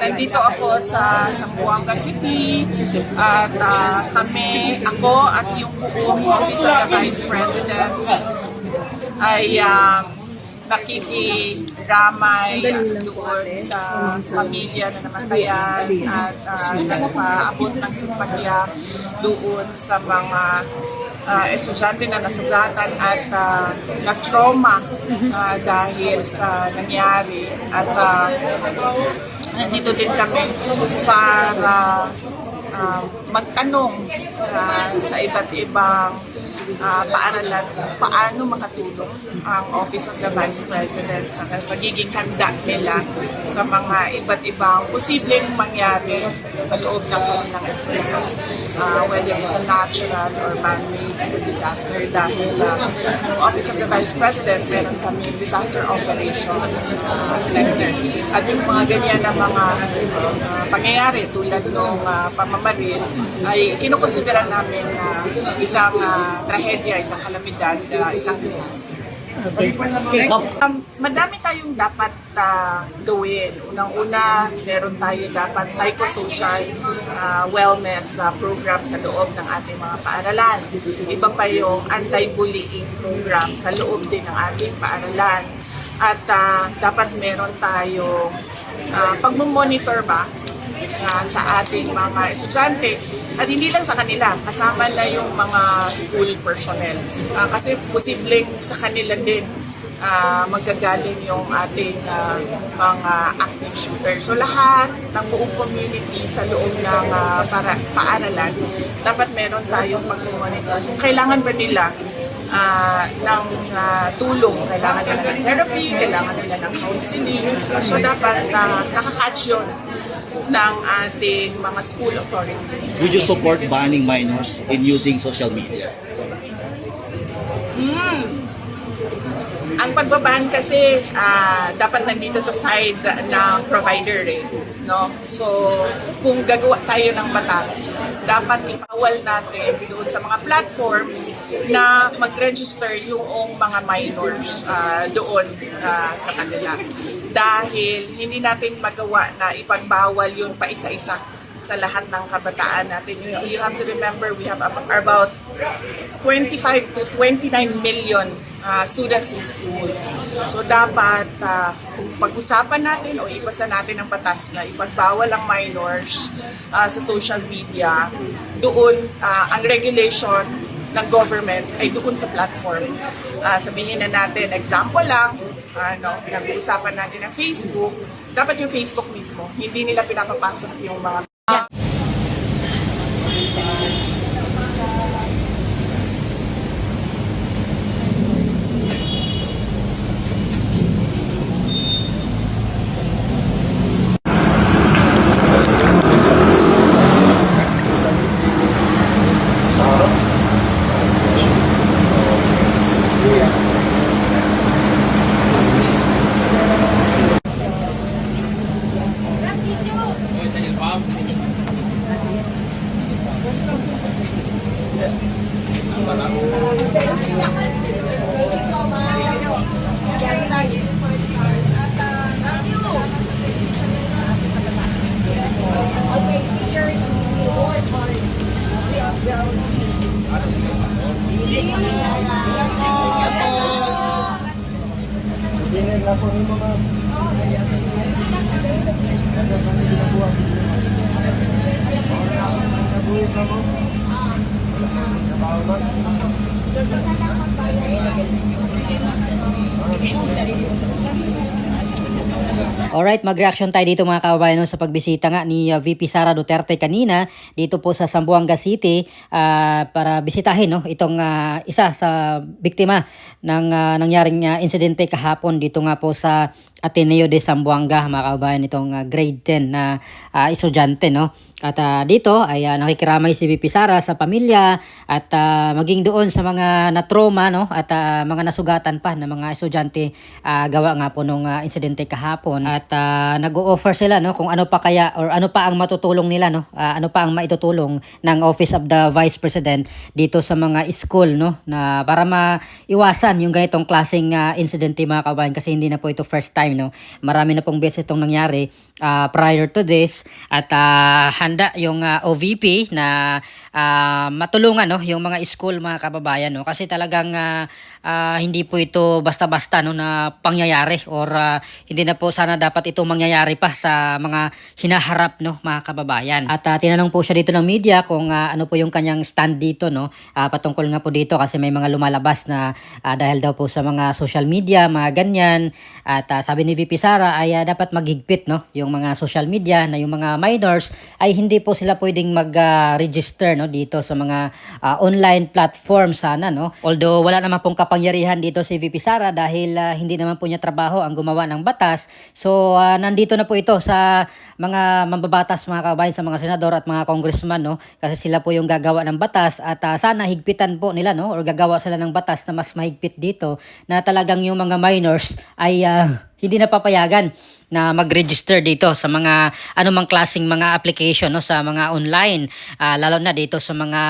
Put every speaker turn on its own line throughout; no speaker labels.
Nandito ako sa Zamboanga City at ako at yung buong Office of the Vice President ay nakikiramay doon sa pamilya na namatayan at nagpaabot ng simpatya doon sa mga estudyante na nasugatan at na-trauma dahil sa nangyari. At nandito din kami para magtanong sa iba't ibang paaralan paano makatulong ang Office of the Vice President sa pagiging handa nila sa mga iba't ibang posibleng mangyari sa loob ng kanilang eskwelahan, whether it's a natural or man-made disaster. Dahil yung Office of the Vice President, meron kami Disaster Operations Center. At yung mga ganyan na mga pangyayari tulad ng pamamaril ay kinukonsidera namin na isang trahedya, isang kalamidad, isang disaster.
Okay.
Madami tayong dapat gawin. Unang-una, meron tayo dapat psychosocial wellness program sa loob ng ating mga paaralan. Iba pa yung anti-bullying program sa loob din ng ating paaralan. At dapat meron tayong pagmumonitor ba sa ating mga estudyante at hindi lang sa kanila, kasama na yung mga school personnel. Kasi posibleng sa kanila din magagaling yung ating mga active shooter. So lahat ng buong community sa loob ng paaralan, dapat meron tayong pag-monitor. Kung kailangan ba nila ng tulong, kailangan nila ng therapy, kailangan nila ng counseling. So dapat nakakatch yun ng ating mga school authorities.
Would you support banning minors in using social media?
Ang pagbaban kasi dapat nandito sa side ng provider no? So kung gagawa tayo ng batas, dapat ipawal natin doon sa mga platforms na mag-register yung mga minors doon sa kanila. Dahil hindi natin magawa na ipagbawal yun pa isa-isa sa lahat ng kabataan natin. You have to remember, we have about 25 to 29 million students in schools. So dapat kung pag-usapan natin o ipasa natin ang batas na ipagbawal ang minors sa social media, doon ang regulation ng government ay doon sa platform. Sabihin na natin, example lang, nag-uusapan natin ng Facebook, dapat yung Facebook mismo, hindi nila pinapapasok yung mga
Alright, mag-reaction tayo dito mga kababayan sa pagbisita nga ni VP Sara Duterte kanina dito po sa Zamboanga City para bisitahin itong isa sa biktima ng nangyaring insidente kahapon dito nga po sa Ateneo de Zamboanga, mga kababayan, itong grade 10 na estudyante, no? At dito ay nakikiramay si VP Sara sa pamilya at maging doon sa mga na-trauma, no? At mga nasugatan pa ng mga estudyante gawa nga po nung insidente kahapon. At at nag-o-offer sila no kung ano pa kaya or ano pa ang matutulong nila no, ano pa ang maitutulong ng Office of the Vice President dito sa mga school no, na para maiwasan yung ganitong klaseng incident mga kabayan, kasi hindi na po ito first time no. Marami na pong beses itong nangyari prior to this, at handa yung OVP na matulungan no yung mga school mga kababayan no, kasi talagang hindi po ito basta-basta no na pangyayari, or hindi na po sana dapat ito mangyayari pa sa mga hinaharap no mga kababayan. At tinanong po siya dito ng media kung ano po yung kanyang stand dito no, patungkol nga po dito kasi may mga lumalabas na dahil daw po sa mga social media mga ganyan, at sabi ni VP Sara ay dapat maghigpit no yung mga social media, na yung mga minors ay hindi po sila pwedeng mag-register no dito sa mga online platform sana no, although wala naman pong kapangyarihan dito si VP Sara dahil hindi naman po niya trabaho ang gumawa ng batas. So nandito na po ito sa mga mambabatas mga kabayan, sa mga senador at mga congressman no, kasi sila po yung gagawa ng batas, at sana higpitan po nila no, or gagawa sila ng batas na mas mahigpit dito, na talagang yung mga minors ay hindi na papayagan na mag-register dito sa mga anumang klaseng mga application no, sa mga online, lalo na dito sa mga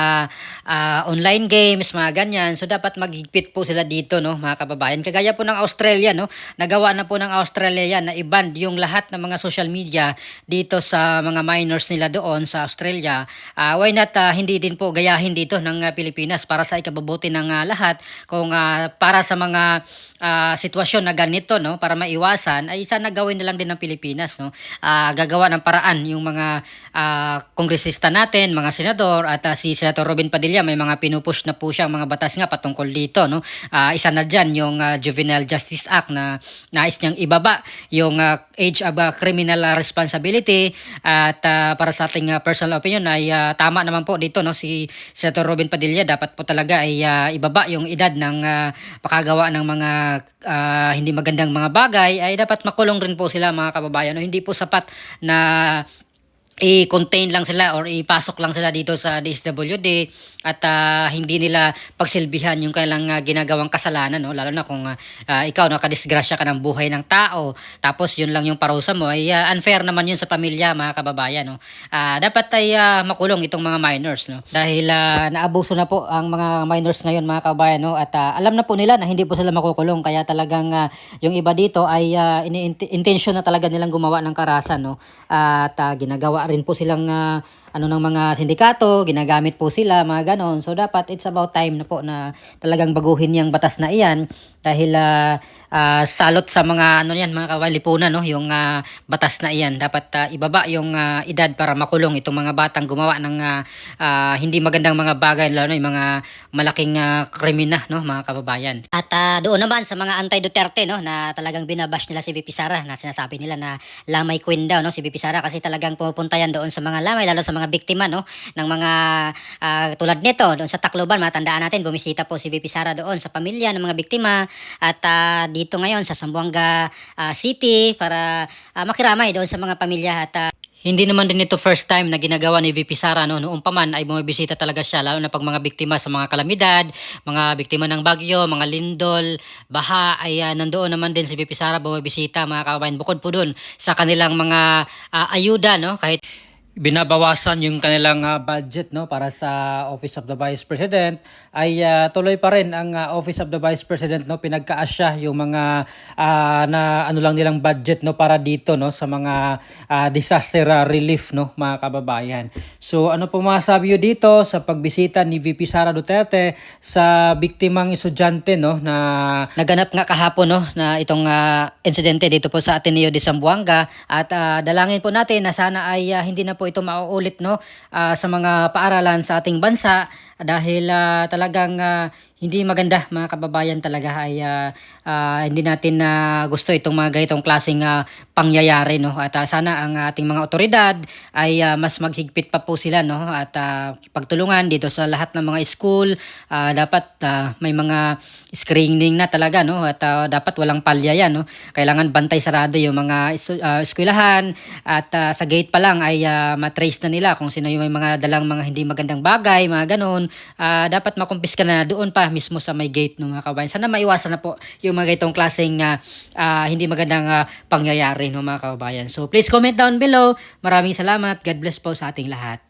online games mga ganyan. So dapat maghigpit po sila dito no mga kababayan, kagaya po ng Australia no, nagawa na po ng Australia yan na i-ban yung lahat ng mga social media dito sa mga minors nila doon sa Australia. Why not hindi din po gayahin dito ng Pilipinas para sa ikabubuti ng lahat, kung para sa mga sitwasyon na ganito no, para maiwasan ay sana gawin na lang din ng Pilipinas no. Gagawa ng paraan yung mga kongresista natin, mga senador, at si Senator Robin Padilla may mga pinupush na po siyang mga batas nga patungkol dito no. Isa na dyan yung Juvenile Justice Act na nais niyang ibaba yung age of criminal responsibility, at para sa ating personal opinion ay tama naman po dito no, si Senator Robin Padilla dapat po talaga ay ibaba yung edad ng pakagawa ng mga hindi magandang mga bagay, ay dapat makulong rin po sila mga kababayan no. Hindi po sapat na i-contain lang sila or ipasok lang sila dito sa DSWD at hindi nila pagsilbihan yung kailang ginagawang kasalanan no, lalo na kung ikaw nakadisgrasya ka ng buhay ng tao, tapos yun lang yung parusa mo, ay unfair naman yun sa pamilya mga kababayan no. Dapat ay makulong itong mga minors no, dahil naabuso na po ang mga minors ngayon mga kababayan no, at alam na po nila na hindi po sila makukulong, kaya talagang yung iba dito ay intention na talaga nilang gumawa ng karahasan no, at ginagawa rin po silang ng mga sindikato, ginagamit po sila mga ganon. So dapat it's about time na po na talagang baguhin yung batas na iyan, dahil salot sa mga mga kawalipunan no, yung batas na iyan. Dapat ibaba yung edad para makulong itong mga batang gumawa ng hindi magandang mga bagay, lalo na yung mga malaking krimen no mga kababayan. At doon naman sa mga anti-Duterte no, na talagang binabash nila si VP Sara, na sinasabi nila na lamay queen daw no si VP Sara, kasi talagang pupunta yan doon sa mga lamay, lalo sa mga biktima no ng mga tulad nito doon sa Tacloban. Matandaan natin, bumisita po si VP Sara doon sa pamilya ng mga biktima, at dito ngayon sa Zamboanga City para makiramay doon sa mga pamilya. At hindi naman din ito first time na ginagawa ni VP Sara no. Noong pa man ay bumibisita talaga siya, lalo na pag mga biktima sa mga kalamidad, mga biktima ng bagyo, mga lindol, baha, ay nandoon naman din si VP Sara bumibisita mga kababayan. Bukod po doon sa kanilang mga ayuda no, kahit binabawasan yung kanilang budget no para sa Office of the Vice President, ay tuloy pa rin ang Office of the Vice President no, pinagkaasya yung mga na ano lang nilang budget no para dito no sa mga disaster relief no mga kababayan. So ano po masasabi niyo dito sa pagbisita ni VP Sara Duterte sa biktimang estudyante no, na naganap nga kahapon no, na itong insidente dito po sa Ateneo de Zamboanga, at dalangin po natin na sana ay hindi na po ito mauulit no sa mga paaralan sa ating bansa, dahil talagang hindi maganda mga kababayan talaga, ay hindi natin gusto itong mga ganitong klaseng pangyayari no, at sana ang ating mga otoridad ay mas maghigpit pa po sila no, at pagtulungan dito sa lahat ng mga school. Dapat may mga screening na talaga no, at dapat walang palya yan no, kailangan bantay sarado yung mga eskwelahan, at sa gate pa lang ay matrace na nila kung sino yung may mga dalang mga hindi magandang bagay mga ganon. cellphone, dapat makumpiska na doon pa mismo sa may gate ng mga kababayan. Sana maiwasan na po yung mga itong klaseng hindi magandang pangyayari ng mga kababayan. So please comment down below. Maraming salamat. God bless po sa ating lahat.